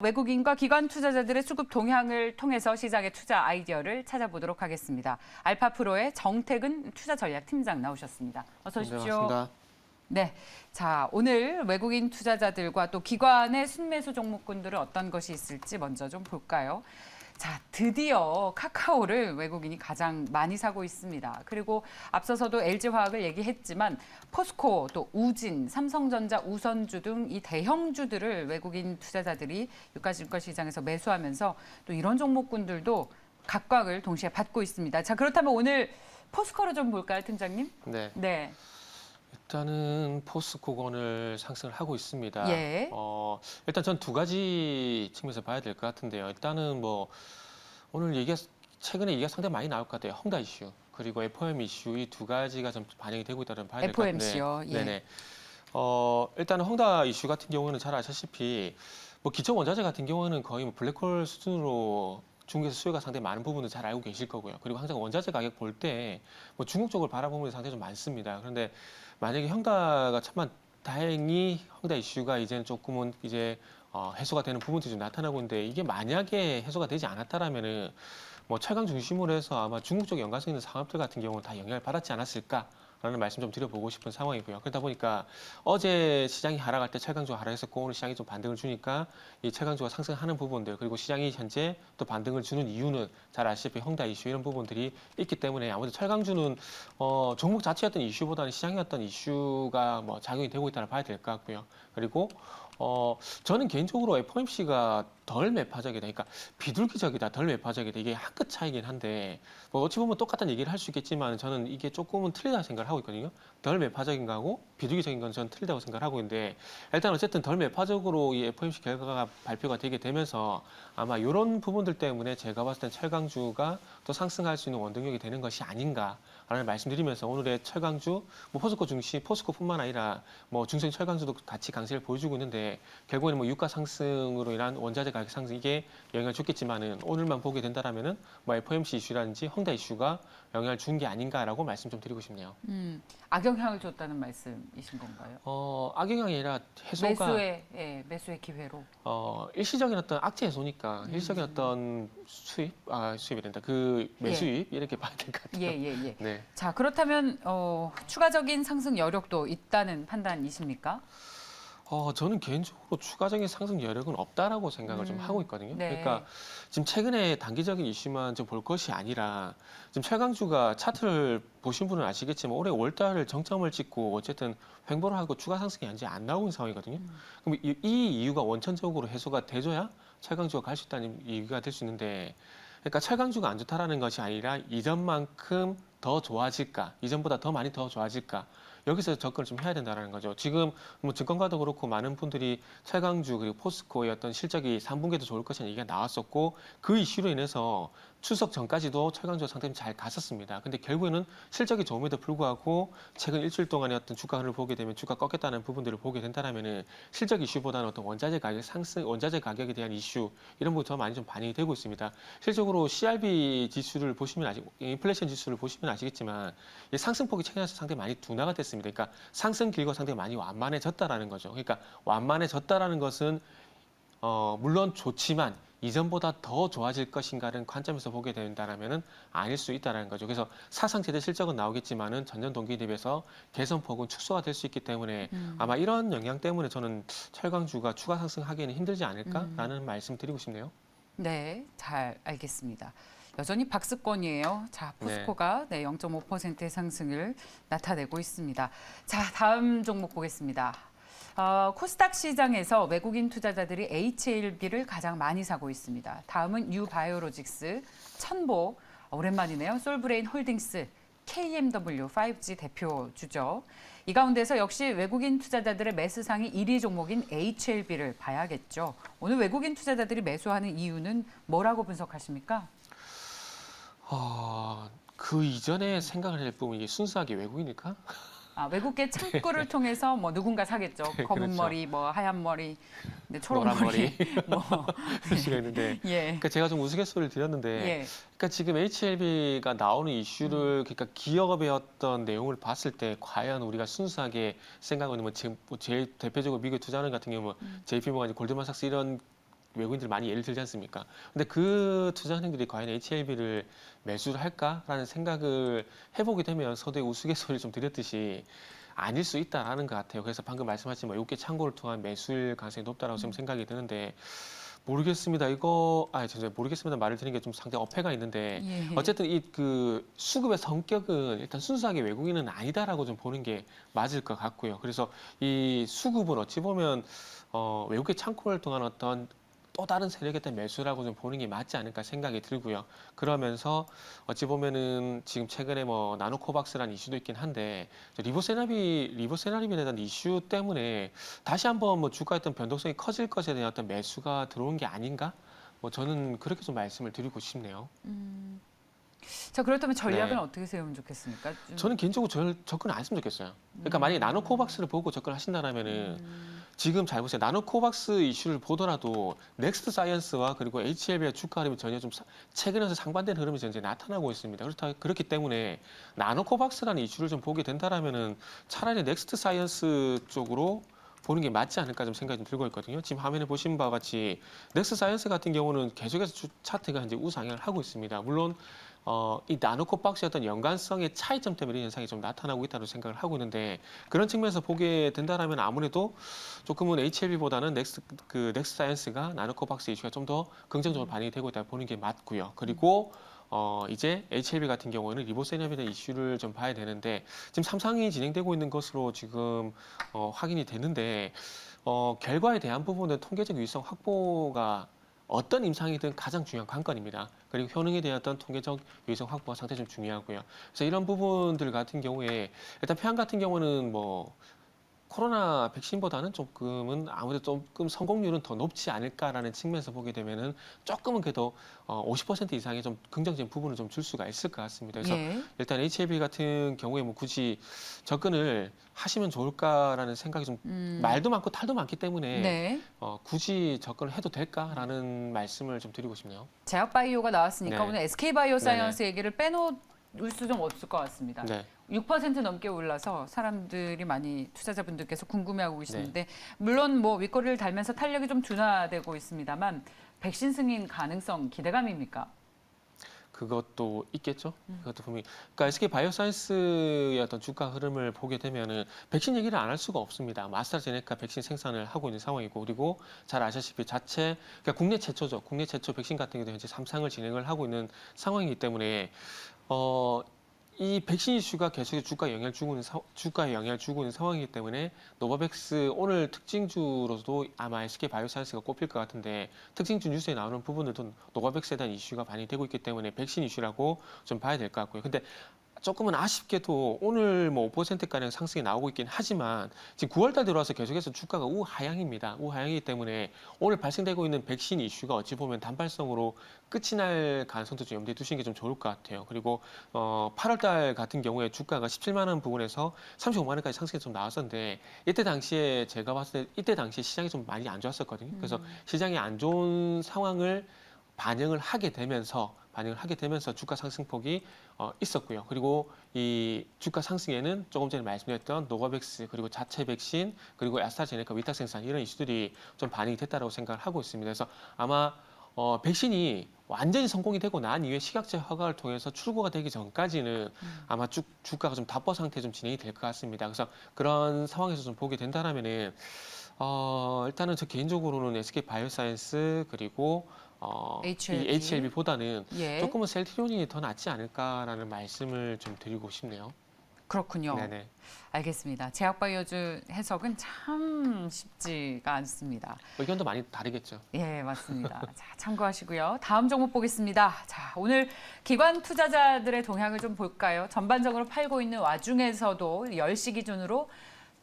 외국인과 기관 투자자들의 수급 동향을 통해서 시장의 투자 아이디어를 찾아보도록 하겠습니다. 알파프로의 정태근 투자전략팀장 나오셨습니다. 어서 오십시오. 네, 반갑습니다. 네, 자 오늘 외국인 투자자들과 또 기관의 순매수 종목군들은 어떤 것이 있을지 먼저 좀 볼까요? 자, 드디어 카카오를 외국인이 가장 많이 사고 있습니다. 그리고 앞서서도 LG화학을 얘기했지만 포스코, 또 우진, 삼성전자, 우선주 등 이 대형주들을 외국인 투자자들이 유가증권 시장에서 매수하면서 또 이런 종목군들도 각광을 동시에 받고 있습니다. 자, 그렇다면 오늘 포스코를 좀 볼까요, 팀장님? 네. 네. 일단은 포스코건을 상승을 하고 있습니다. 예. 일단 전 두 가지 측면에서 봐야 될 것 같은데요. 일단은 뭐 오늘 최근에 얘기가 상당히 많이 나올 것 같아요. 헝다 이슈 그리고 FOM 이슈 이 두 가지가 좀 반영이 되고 있다는 봐야 될 것 같은데. FOMC요. 예. 네네. 일단은 헝다 이슈 같은 경우는 잘 아시다시피 뭐 기초 원자재 같은 경우는 거의 뭐 블랙홀 수준으로 중국에서 수요가 상당히 많은 부분은 잘 알고 계실 거고요. 그리고 항상 원자재 가격 볼 때 뭐 중국 쪽을 바라보면 상당히 좀 많습니다. 그런데 만약에 헝다가 참만 다행히 헝다 이슈가 이제는 조금은 이제 해소가 되는 부분들이 좀 나타나고 있는데 이게 만약에 해소가 되지 않았다라면은 뭐 철강 중심으로 해서 아마 중국 쪽 연관성 있는 산업들 같은 경우는 다 영향을 받았지 않았을까라는 말씀 좀 드려보고 싶은 상황이고요. 그러다 보니까 어제 시장이 하락할 때 철강주가 하락했었고 오늘 시장이 좀 반등을 주니까 이 철강주가 상승하는 부분들 그리고 시장이 현재 또 반등을 주는 이유는 잘 아시다시피 헝다 이슈 이런 부분들이 있기 때문에 아무래도 철강주는 종목 자체였던 이슈보다는 시장이었던 이슈가 뭐 작용이 되고 있다고 봐야 될 것 같고요. 그리고 저는 개인적으로 FOMC가 덜 매파적이다. 그러니까 비둘기적이다, 덜 매파적이다. 이게 한 끗 차이긴 한데 뭐 어찌 보면 똑같은 얘기를 할 수 있겠지만 저는 이게 조금은 틀리다고 생각을 하고 있거든요. 덜 매파적인 거하고 비둘기적인 건 저는 틀리다고 생각을 하고 있는데 일단 어쨌든 덜 매파적으로 이 FOMC 결과가 발표가 되게 되면서 아마 이런 부분들 때문에 제가 봤을 땐 철강주가 또 상승할 수 있는 원동력이 되는 것이 아닌가라는 말씀드리면서 오늘의 철강주, 뭐 포스코 중심, 포스코뿐만 아니라 뭐 중소형 철강주도 같이 강세를 보여주고 있는데 결국에는 뭐 유가 상승으로 인한 원자재 가격 상승 이게 영향을 줬겠지만은 오늘만 보게 된다라면은 뭐 FOMC 이슈라든지 헝다 이슈가 영향을 준 게 아닌가라고 말씀 좀 드리고 싶네요. 악영향을 줬다는 말씀이신 건가요? 악영향이 아니라 해소가 매수의 기회로. 일시적인 어떤 악재 해소니까 일시적인 어떤 수입이 된다. 그 매수입 이렇게 봐야 될 것 같아요. 예. 네. 자, 그렇다면 추가적인 상승 여력도 있다는 판단이십니까? 저는 개인적으로 추가적인 상승 여력은 없다라고 생각을 좀 하고 있거든요. 네. 그러니까 지금 최근에 단기적인 이슈만 좀 볼 것이 아니라 지금 철강주가 차트를 보신 분은 아시겠지만 올해 5월달을 정점을 찍고 어쨌든 횡보를 하고 추가 상승이 현재 안 나오는 상황이거든요. 그럼 이 이유가 원천적으로 해소가 돼줘야 철강주가 갈 수 있다는 이유가 될 수 있는데 그러니까 철강주가 안 좋다라는 것이 아니라 이전만큼 더 좋아질까, 이전보다 더 많이 더 좋아질까 여기서 접근을 좀 해야 된다는 거죠. 지금 뭐 증권가도 그렇고 많은 분들이 철강주 그리고 포스코의 어떤 실적이 3분기에도 좋을 것이라는 얘기가 나왔었고 그 이슈로 인해서 추석 전까지도 철강주가 상당히 잘 갔었습니다. 근데 결국에는 실적이 좋음에도 불구하고 최근 일주일 동안의 어떤 주가 흐름을 보게 되면 주가 꺾였다는 부분들을 보게 된다면은 실적 이슈보다는 어떤 원자재 가격 상승, 원자재 가격에 대한 이슈 이런 부분이 더 많이 좀 반영이 되고 있습니다. 실적으로 CRB 지수를 보시면 인플레이션 지수를 보시면 아시겠지만 이 상승폭이 최근에 상당히 많이 둔화가 됐습니다. 그러니까 상승 길고 상당히 많이 완만해졌다라는 거죠. 그러니까 완만해졌다라는 것은 물론 좋지만 이전보다 더 좋아질 것인가라는 관점에서 보게 된다면은 아닐 수 있다는 거죠. 그래서 사상 최대 실적은 나오겠지만은 전년 동기 대비해서 개선폭은 축소가 될 수 있기 때문에 아마 이런 영향 때문에 저는 철강주가 추가 상승하기에는 힘들지 않을까라는 말씀 드리고 싶네요. 네, 잘 알겠습니다. 여전히 박스권이에요. 자, 포스코가 0.5%의 상승을 나타내고 있습니다. 자, 다음 종목 보겠습니다. 코스닥 시장에서 외국인 투자자들이 HLB를 가장 많이 사고 있습니다. 다음은 뉴바이오로직스, 천보, 오랜만이네요. 솔브레인 홀딩스, KMW 5G 대표주죠. 이 가운데서 역시 외국인 투자자들의 매수상이 1위 종목인 HLB를 봐야겠죠. 오늘 외국인 투자자들이 매수하는 이유는 뭐라고 분석하십니까? 그 이전에 생각을 해보면 이게 순수하게 외국이니까? 외국계 창구를 통해서 뭐 누군가 사겠죠. 검은 그렇죠. 머리, 뭐 하얀 머리, 초록 노란 머리, 뭐 이슈가 있는데, 예. 그러니까 제가 좀 우스갯소리를 드렸는데, 예. 그러니까 지금 HLB가 나오는 이슈를 그러니까 기업의 어떤 내용을 봤을 때 과연 우리가 순수하게 생각하는 뭐 제일 대표적으로 미국에 투자하는 같은 경우 뭐 JP모간, 골드만삭스 이런 외국인들 많이 예를 들지 않습니까? 근데 그 투자은행들이 과연 HLB를 매수를 할까라는 생각을 해보게 되면 서두에 우스갯소리를 좀 드렸듯이 아닐 수 있다라는 것 같아요. 그래서 방금 말씀하신 외국계 창고를 통한 매수일 가능성이 높다라고 좀 생각이 드는데 모르겠습니다. 진짜 모르겠습니다. 말을 드리는 게 좀 상당히 어폐가 있는데 예. 어쨌든 이 그 수급의 성격은 일단 순수하게 외국인은 아니다라고 좀 보는 게 맞을 것 같고요. 그래서 이 수급은 어찌 보면 외국계 창고를 통한 어떤 또 다른 세력에 대한 매수라고 좀 보는 게 맞지 않을까 생각이 들고요. 그러면서 어찌 보면은 지금 최근에 뭐 나노코박스라는 이슈도 있긴 한데 리보세라핌에 대한 이슈 때문에 다시 한번 뭐 주가의 어떤 변동성이 커질 것에 대한 어떤 매수가 들어온 게 아닌가? 뭐 저는 그렇게 좀 말씀을 드리고 싶네요. 자, 그렇다면 전략은 네. 어떻게 세우면 좋겠습니까? 저는 개인적으로 접근 안 했으면 좋겠어요. 그러니까 만약에 나노코박스를 보고 접근하신다면은 지금 잘 보세요. 나노코박스 이슈를 보더라도 넥스트 사이언스와 그리고 HLB의 주가 흐름이 전혀 좀 최근에서 상반된 흐름이 전제 나타나고 있습니다. 그렇기 때문에 나노코박스라는 이슈를 좀 보게 된다라면은 차라리 넥스트 사이언스 쪽으로 보는 게 맞지 않을까 좀 생각이 좀 들고 있거든요. 지금 화면에 보신 바와 같이 넥스트 사이언스 같은 경우는 계속해서 차트가 이제 우상향을 하고 있습니다. 물론 이 나노코박스의 어떤 연관성의 차이점 때문에 이런 현상이 좀 나타나고 있다고 생각을 하고 있는데 그런 측면에서 보게 된다라면 아무래도 조금은 HLB보다는 넥스트 사이언스가 나노코박스 이슈가 좀 더 긍정적으로 반영이 되고 있다 보는 게 맞고요. 그리고 이제 HLB 같은 경우는 리보세라핌에 대한 이슈를 좀 봐야 되는데 지금 삼상이 진행되고 있는 것으로 지금 확인이 되는데 결과에 대한 부분은 통계적 유의성 확보가 어떤 임상이든 가장 중요한 관건입니다. 그리고 효능에 대한 어떤 통계적 유의성 확보가 상당히 좀 중요하고요. 그래서 이런 부분들 같은 경우에 일단 표현 같은 경우는 뭐 코로나 백신보다는 조금은 아무래도 조금 성공률은 더 높지 않을까라는 측면에서 보게 되면은 조금은 그래도 50% 이상의 좀 긍정적인 부분을 좀 줄 수가 있을 것 같습니다. 그래서 예. 일단 HLB 같은 경우에 뭐 굳이 접근을 하시면 좋을까라는 생각이 좀 말도 많고 탈도 많기 때문에 네. 굳이 접근을 해도 될까라는 말씀을 좀 드리고 싶네요. 제약바이오가 나왔으니까 네. 오늘 SK바이오사이언스 얘기를 빼놓을 수 좀 없을 것 같습니다. 네. 6% 넘게 올라서 사람들이 많이 투자자분들께서 궁금해하고 계시는데 네. 물론 뭐 윗꼬리를 달면서 탄력이 좀 둔화되고 있습니다만 백신 승인 가능성 기대감입니까? 그것도 있겠죠. 그것도 분명히. 그러니까 SK 바이오사이언스의 어떤 주가 흐름을 보게 되면은 백신 얘기를 안 할 수가 없습니다. 아스트라제네카 백신 생산을 하고 있는 상황이고 그리고 잘 아시다시피 그러니까 국내 최초죠. 국내 최초 백신 같은 경우도 현재 3상을 진행을 하고 있는 상황이기 때문에 이 백신 이슈가 계속 주가에 영향을 주고 있는 상황이기 때문에 노바백스 오늘 특징주로도 아마 SK 바이오사이언스가 꼽힐 것 같은데 특징주 뉴스에 나오는 부분들도 노바백스에 대한 이슈가 반영되고 있기 때문에 백신 이슈라고 좀 봐야 될 것 같고요. 근데 조금은 아쉽게도 오늘 뭐 5%가량 상승이 나오고 있긴 하지만 지금 9월달 들어와서 계속해서 주가가 우하향입니다. 우하향이기 때문에 오늘 발생되고 있는 백신 이슈가 어찌 보면 단발성으로 끝이 날 가능성도 좀 염두에 두시는 게 좀 좋을 것 같아요. 그리고 8월달 같은 경우에 주가가 17만 원 부근에서 35만 원까지 상승이 좀 나왔었는데 이때 당시에 제가 봤을 때 이때 당시에 시장이 좀 많이 안 좋았었거든요. 그래서 시장이 안 좋은 상황을 반영을 하게 되면서 주가 상승폭이 있었고요. 그리고 이 주가 상승에는 조금 전에 말씀드렸던 노바백스 그리고 자체 백신 그리고 아스트라제네카 위탁 생산 이런 이슈들이 좀 반영이 됐다고 생각을 하고 있습니다. 그래서 아마 백신이 완전히 성공이 되고 난 이후에 식약처 허가를 통해서 출고가 되기 전까지는 아마 주가가 좀 답보 상태 좀 진행이 될 것 같습니다. 그래서 그런 상황에서 좀 보게 된다라면은 일단은 저 개인적으로는 SK 바이오사이언스 그리고 HLB. 이 HLB보다는 예. 조금은 셀트리온이 더 낫지 않을까라는 말씀을 좀 드리고 싶네요. 그렇군요. 네네. 알겠습니다. 제약바이오주 해석은 참 쉽지가 않습니다. 의견도 많이 다르겠죠. 예, 맞습니다. 자, 참고하시고요. 다음 종목 보겠습니다. 자, 오늘 기관 투자자들의 동향을 좀 볼까요? 전반적으로 팔고 있는 와중에서도 10시 기준으로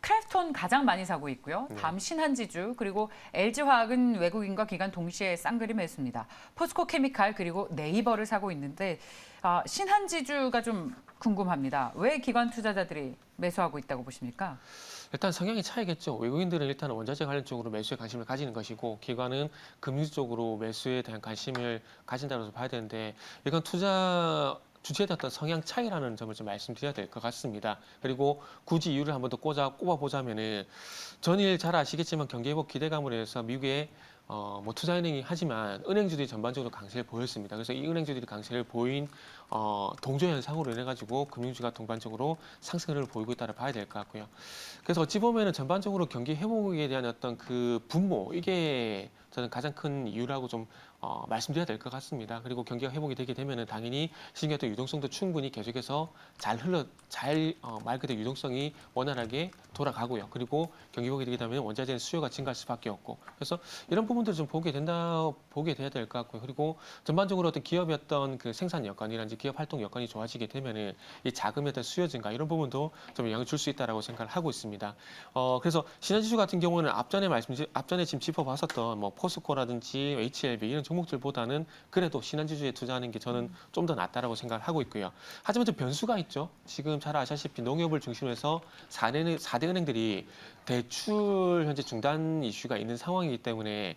크래프톤 가장 많이 사고 있고요. 다음 신한지주 그리고 LG화학은 외국인과 기관 동시에 쌍그리 매수입니다. 포스코케미칼 그리고 네이버를 사고 있는데 신한지주가 좀 궁금합니다. 왜 기관 투자자들이 매수하고 있다고 보십니까? 일단 성향의 차이겠죠. 외국인들은 일단 원자재 관련 쪽으로 매수에 관심을 가지는 것이고 기관은 금융 쪽으로 매수에 대한 관심을 가진다고 봐야 되는데 이건 투자 주체에 어떤 성향 차이라는 점을 좀 말씀드려야 될 것 같습니다. 그리고 굳이 이유를 한 번 더 꼽아보자면은 전일 잘 아시겠지만 경기 회복 기대감으로 해서 미국의 뭐 투자은행이 하지만 은행주들이 전반적으로 강세를 보였습니다. 그래서 이 은행주들이 강세를 보인 동조 현상으로 인해 가지고 금융주가 동반적으로 상승을 보이고 있다고 봐야 될 것 같고요. 그래서 어찌 보면은 전반적으로 경기 회복에 대한 어떤 그 분모 이게 저는 가장 큰 이유라고 좀 말씀드려야 될 것 같습니다. 그리고 경기가 회복이 되게 되면은 당연히 시중의 어떤 유동성도 충분히 계속해서 말 그대로 유동성이 원활하게 돌아가고요. 그리고 경기 회복이 되게 되면 원자재 수요가 증가할 수밖에 없고, 그래서 이런 부분들을 좀 보게 돼야 될 것 같고요. 그리고 전반적으로 어떤 기업의 어떤 그 생산 여건이라든지 기업 활동 여건이 좋아지게 되면은 이 자금의 어떤 수요 증가 이런 부분도 좀 영향을 줄 수 있다라고 생각을 하고 있습니다. 그래서 신한지수 같은 경우는 앞전에 지금 짚어봤었던 뭐 포스코라든지 HLB 이런 종목들보다는 그래도 신한지주에 투자하는 게 저는 좀 더 낫다라고 생각을 하고 있고요. 하지만 좀 변수가 있죠. 지금 잘 아시다시피 농협을 중심으로 해서 4대 은행들이 대출 현재 중단 이슈가 있는 상황이기 때문에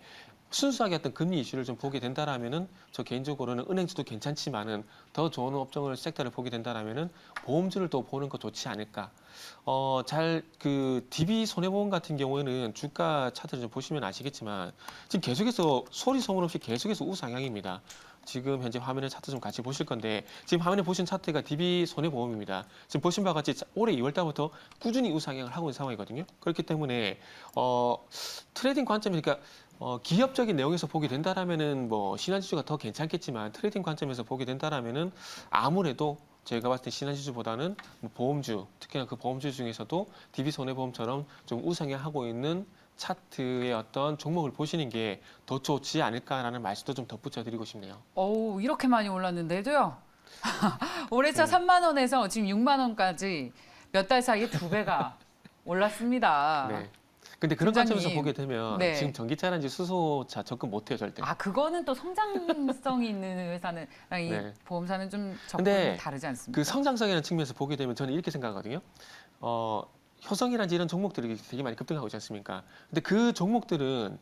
순수하게 어떤 금리 이슈를 좀 보게 된다라면은 저 개인적으로는 은행주도 괜찮지만은 더 좋은 업종을 섹터를 보게 된다라면은 보험주를 또 보는 거 좋지 않을까. DB 손해보험 같은 경우에는 주가 차트를 좀 보시면 아시겠지만 지금 계속해서 소리 소문 없이 계속해서 우상향입니다. 지금 현재 화면의 차트 좀 같이 보실 건데 지금 화면에 보신 차트가 DB 손해보험입니다. 지금 보신 바와 같이 올해 2월 달부터 꾸준히 우상향을 하고 있는 상황이거든요. 그렇기 때문에 트레이딩 관점이 그러니까 기업적인 내용에서 보게 된다라면은 뭐 신한지주가 더 괜찮겠지만 트레이딩 관점에서 보게 된다라면은 아무래도 제가 봤을 때 신한지주보다는 뭐 보험주, 특히나 그 보험주 중에서도 DB 손해보험처럼 좀 우상향하고 있는 차트의 어떤 종목을 보시는 게 더 좋지 않을까라는 말씀도 좀 덧붙여 드리고 싶네요. 어우, 이렇게 많이 올랐는데도요. 올해차 네. 3만 원에서 지금 6만 원까지 몇 달 사이에 2배가 올랐습니다. 네. 근데 그런 팀장님. 관점에서 보게 되면 네. 지금 전기차라든지 수소차 접근 못해요, 절대. 아, 그거는 또 성장성이 있는 회사는 이 네. 보험사는 좀 근데 접근이 다르지 않습니까? 그 성장성이라는 측면에서 보게 되면 저는 이렇게 생각하거든요. 효성이라든지 이런 종목들이 되게 많이 급등하고 있지 않습니까? 근데 그 종목들은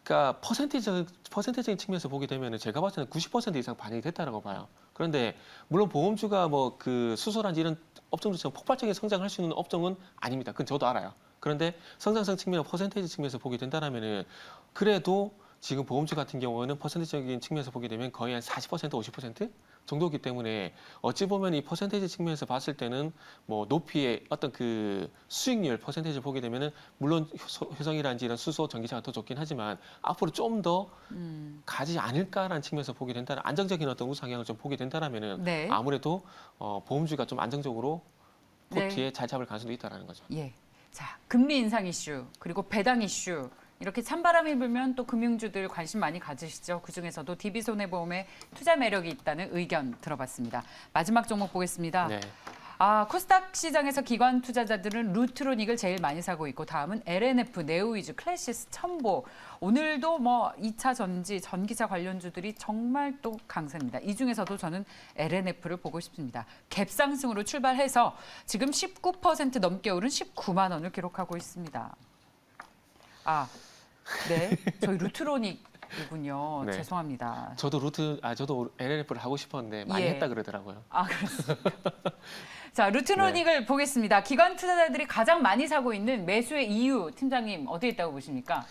그러니까 퍼센테이적인 측면에서 보게 되면 제가 봤을 때는 90% 이상 반영이 됐다라고 봐요. 그런데 물론 보험주가 뭐 그 수소라든지 이런 업종들처럼 폭발적인 성장할 수 있는 업종은 아닙니다. 그건 저도 알아요. 그런데 성장성 측면, 퍼센테이지 측면에서 보게 된다라면은 그래도 지금 보험주 같은 경우는 퍼센테이적인 측면에서 보게 되면 거의 한 40%, 50% 정도이기 때문에 어찌 보면 이 퍼센테이지 측면에서 봤을 때는 뭐 높이의 어떤 그 수익률 퍼센테이지를 보게 되면은 물론 효성이라든지 이런 수소, 전기차가 더 좋긴 하지만 앞으로 좀 더 가지 않을까라는 측면에서 보게 된다면 안정적인 어떤 우상향을 좀 보게 된다라면은 네. 아무래도 보험주가 좀 안정적으로 네. 포트에 잘 잡을 가능성도 있다라는 거죠. 예. 자, 금리 인상 이슈, 그리고 배당 이슈. 이렇게 찬바람이 불면 또 금융주들 관심 많이 가지시죠. 그중에서도 DB손해보험에 투자 매력이 있다는 의견 들어봤습니다. 마지막 종목 보겠습니다. 네. 코스닥 시장에서 기관 투자자들은 루트로닉을 제일 많이 사고 있고 다음은 LNF, 네오위즈, 클래시스, 첨보. 오늘도 뭐 2차 전지, 전기차 관련주들이 정말 또 강세입니다. 이 중에서도 저는 LNF를 보고 싶습니다. 갭상승으로 출발해서 지금 19% 넘게 오른 19만 원을 기록하고 있습니다. 네. 저희 루트로닉이군요. 네. 죄송합니다. 저도 LNF를 하고 싶었는데 많이 예. 했다 그러더라고요. 그렇습니다. 자, 루트로닉을 보겠습니다. 기관 투자자들이 가장 많이 사고 있는 매수의 이유, 팀장님 어디에 있다고 보십니까?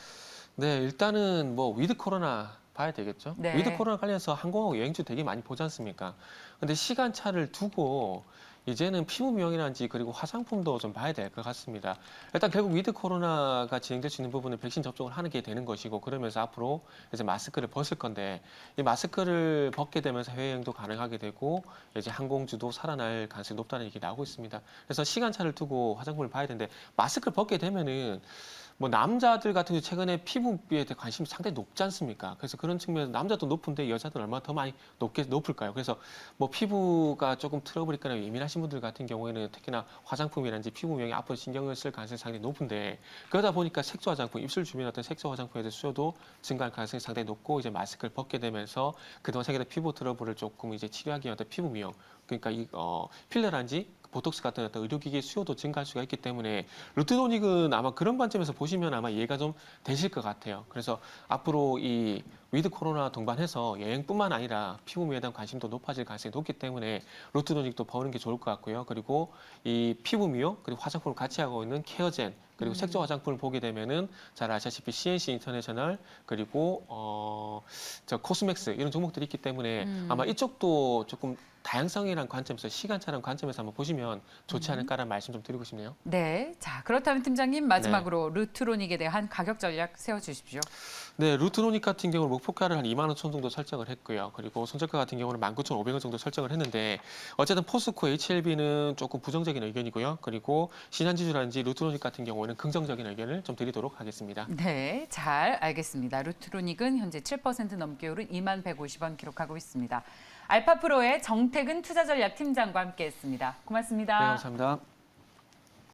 네, 일단은 뭐 위드 코로나 봐야 되겠죠. 네. 위드 코로나 관련해서 항공하고 여행주 되게 많이 보지 않습니까? 근데 시간차를 두고 이제는 피부 미용이라든지 그리고 화장품도 좀 봐야 될 것 같습니다. 일단 결국 위드 코로나가 진행될 수 있는 부분은 백신 접종을 하는 게 되는 것이고 그러면서 앞으로 이제 마스크를 벗을 건데 이 마스크를 벗게 되면서 해외여행도 가능하게 되고 이제 항공주도 살아날 가능성이 높다는 얘기 나오고 있습니다. 그래서 시간차를 두고 화장품을 봐야 되는데 마스크를 벗게 되면은 뭐 남자들 같은 경우 최근에 피부에 대해 관심이 상당히 높지 않습니까? 그래서 그런 측면에서 남자도 높은데 여자들은 얼마나 더 많이 높을까요? 그래서 뭐 피부가 조금 트러블이 있거나 예민하신 분들 같은 경우에는 특히나 화장품이라든지 피부 미용에 앞으로 신경을 쓸 가능성이 상당히 높은데 그러다 보니까 색소 화장품, 입술 주변 어떤 색소 화장품에 대한 수요도 증가할 가능성이 상당히 높고 이제 마스크를 벗게 되면서 그동안 생겼던 피부 트러블을 조금 이제 치료하기 위한 어떤 피부 미용 그러니까 필러라든지 보톡스 같은 어떤 의료기기 수요도 증가할 수가 있기 때문에 루트로닉은 아마 그런 관점에서 보시면 아마 이해가 좀 되실 것 같아요. 그래서 앞으로 이 위드 코로나 동반해서 여행뿐만 아니라 피부미에 대한 관심도 높아질 가능성이 높기 때문에 루트로닉도 버는 게 좋을 것 같고요. 그리고 이 피부미용 그리고 화장품을 같이 하고 있는 케어젠 그리고 색조 화장품을 보게 되면은 잘 아시다시피 CNC 인터내셔널 그리고 저 코스맥스 이런 종목들이 있기 때문에 아마 이쪽도 조금 다양성이라는 관점에서 시간차라는 관점에서 한번 보시면 좋지 않을까라는 말씀 좀 드리고 싶네요. 네, 자 그렇다면 팀장님 마지막으로 루트로닉에 대한 가격 전략 세워주십시오. 네, 루트로닉 같은 경우는 목표가를 한 2만 5천 정도 설정을 했고요. 그리고 손절가 같은 경우는 19,500원 정도 설정을 했는데 어쨌든 포스코 HLB는 조금 부정적인 의견이고요. 그리고 신한지주라든지 루트로닉 같은 경우는 긍정적인 의견을 좀 드리도록 하겠습니다. 네, 잘 알겠습니다. 루트로닉은 현재 7% 넘게 오른 2만 150원 기록하고 있습니다. 알파프로의 정태근 투자전략 팀장과 함께했습니다. 고맙습니다. 네, 감사합니다.